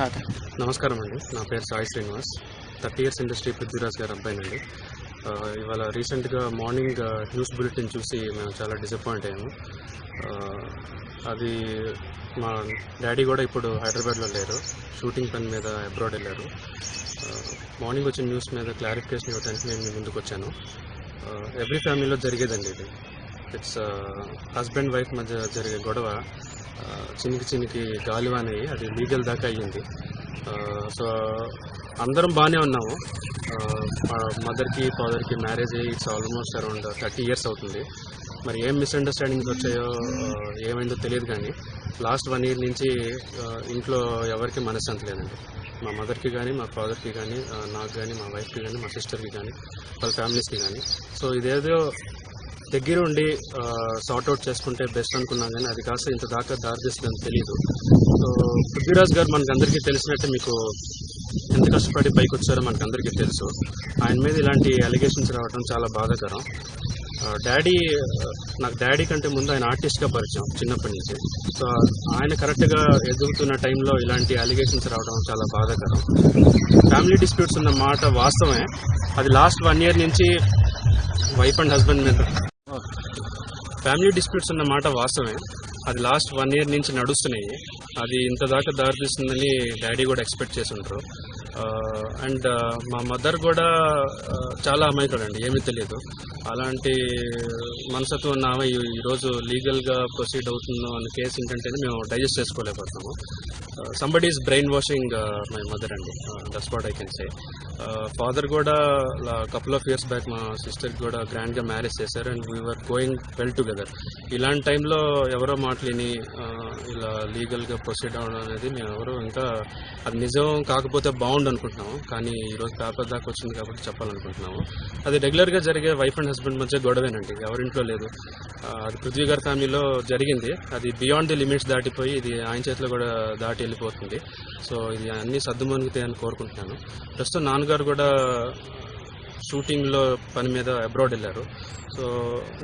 Start. నమస్కారం అండి, నా పేరు సాయి శ్రీనివాస్. 30 years ఇండస్ట్రీ పృథ్వీరాజ్ గారు అబ్బాయినండి. ఇవాళ రీసెంట్గా మార్నింగ్ న్యూస్ బులెటిన్ చూసి మేము చాలా డిసప్పాయింట్ అయ్యాము. అది మా డాడీ కూడా ఇప్పుడు హైదరాబాద్లో లేరు, షూటింగ్ పని మీద అబ్రాడ్ వెళ్ళారు. మార్నింగ్ వచ్చిన న్యూస్ మీద క్లారిఫికేషన్ ఇవ్వడానికి నేను మీ ముందుకు వచ్చాను. ఎవ్రీ ఫ్యామిలీలో జరిగేదండి ఇది. ఇట్స్ హస్బెండ్ వైఫ్ మధ్య జరిగే గొడవ చినికి గాలివాన్ అయ్యి అది లీగల్ దాకా అయ్యింది. సో అందరం బాగానే ఉన్నాము. మదర్కి ఫాదర్కి మ్యారేజ్ అయ్యి ఇట్స్ ఆల్మోస్ట్ అరౌండ్ 30 years అవుతుంది. మరి ఏం మిస్అండర్స్టాండింగ్స్ వచ్చాయో ఏమైందో తెలియదు, కానీ లాస్ట్ 1 year నుంచి ఇంట్లో ఎవరికి మనశ్శాంతి లేదండి. మా మదర్కి కానీ, మా ఫాదర్కి కానీ, నాకు కానీ, మా వైఫ్కి కానీ, మా సిస్టర్కి కానీ, వాళ్ళ ఫ్యామిలీస్కి కానీ. సో ఇదేదో దగ్గర ఉండి సార్ట్అవుట్ చేసుకుంటే బెస్ట్ అనుకున్నాం, కానీ అది కాస్త ఇంత దాకా దారితీస్తుందని తెలియదు. సో పృథ్వీరాజ్ గారు మనకు అందరికీ తెలిసినట్టే, మీకు ఎంత కష్టపడి పైకి వచ్చారో మనకు అందరికీ తెలుసు. ఆయన మీద ఇలాంటి అలిగేషన్స్ రావడం చాలా బాధాకరం. నాకు డాడీ కంటే ముందు ఆయన ఆర్టిస్ట్గా పరిచయం చిన్నప్పటి నుంచి. సో ఆయన కరెక్ట్గా ఎదుగుతున్న టైంలో ఇలాంటి అలిగేషన్స్ రావడం చాలా బాధాకరం. ఫ్యామిలీ డిస్ప్యూట్స్ ఉన్న మాట వాస్తవమే, అది లాస్ట్ 1 year నుంచి వైఫ్ అండ్ హస్బెండ్ మీద ఫ్యామిలీ డిస్ప్యూట్స్ ఉన్న మాట వాస్తవమే, అది లాస్ట్ 1 year నుంచి నడుస్తున్నాయి. అది ఇంత దాకా దారితీస్తుందని డాడీ కూడా ఎక్స్పెక్ట్ చేసి ఉంటారు. అండ్ మా మదర్ కూడా చాలా అమాయకుడండి, ఏమీ తెలియదు. అలాంటి మనసత్వం ఉన్న ఆమె ఈరోజు లీగల్గా ప్రొసీడ్ అవుతుందో అన్న కేసు ఏంటంటే మేము డైజెస్ట్ చేసుకోలేకపోతున్నాము. Somebody is brainwashing my mother అండి, that's what I can say. Father కూడా couple of years బ్యాక్ మా సిస్టర్కి కూడా గ్రాండ్గా మ్యారేజ్ చేశారు, and we're going well together. ఇలాంటి టైంలో ఎవరో మాటలిని ఇలా లీగల్గా ప్రొసీడ్ అవ్వడం అనేది మేము ఎవరో ఇంకా అది నిజం కాకపోతే బాగుండు అనుకుంటున్నాము, కానీ ఈరోజు పేపర్ దాకా వచ్చింది కాబట్టి చెప్పాలనుకుంటున్నాము. అది రెగ్యులర్గా జరిగే వైఫ్ అండ్ హస్బెండ్ మధ్య గొడవేనండి, ఎవరింట్లో లేదు. అది పృథ్వీ గారి ఫ్యామిలీలో జరిగింది, అది బియాండ్ ది లిమిట్స్ దాటిపోయి ఇది ఆయన చేతిలో కూడా దాటి వెళ్ళిపోతుంది. సో ఇది అన్నీ సర్దుమణుగుతాయని కోరుకుంటున్నాను. ప్రస్తుతం నాన్నగారు కూడా షూటింగ్లో పని మీద అబ్రాడ్ వెళ్ళారు. సో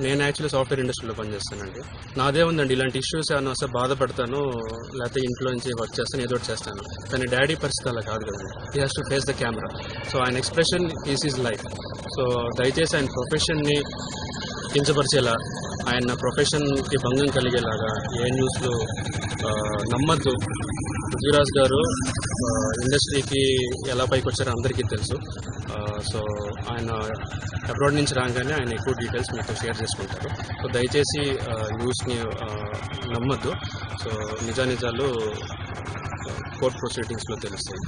నేను యాక్చువల్లీ సాఫ్ట్వేర్ ఇండస్ట్రీలో పనిచేస్తానండి. నాదే ఉందండి, ఇలాంటి ఇష్యూస్ ఏమైనా వస్తే బాధపడతాను, లేకపోతే ఇంట్లో నుంచి వర్క్ చేస్తాను, ఏదో ఒకటి చేస్తాను. కానీ డాడీ పరిస్థితి అలా కాదు కదండి, he has to face the camera. So ఆయన expression is his life. So దయచేసి ఆయన ప్రొఫెషన్ని కించపరిచేలా, ఆయన ప్రొఫెషన్కి భంగం కలిగేలాగా ఏ న్యూస్లో నమ్మద్దు. పృథ్వీరాజ్ గారు ఇండస్ట్రీకి ఎలా పైకి వచ్చారో అందరికీ తెలుసు. సో ఆయన అబ్రాడ్ నుంచి రాగానే ఆయన ఎక్కువ డీటెయిల్స్ మీతో షేర్ చేసుకుంటారు. సో దయచేసి న్యూస్ని నమ్మద్దు. సో నిజాలు కోర్ట్ ప్రొసీడింగ్స్లో తెలుస్తాయి.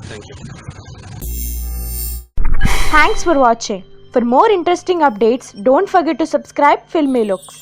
Thank you. Thanks for watching. For more interesting updates, don't forget to subscribe Filmy Looks.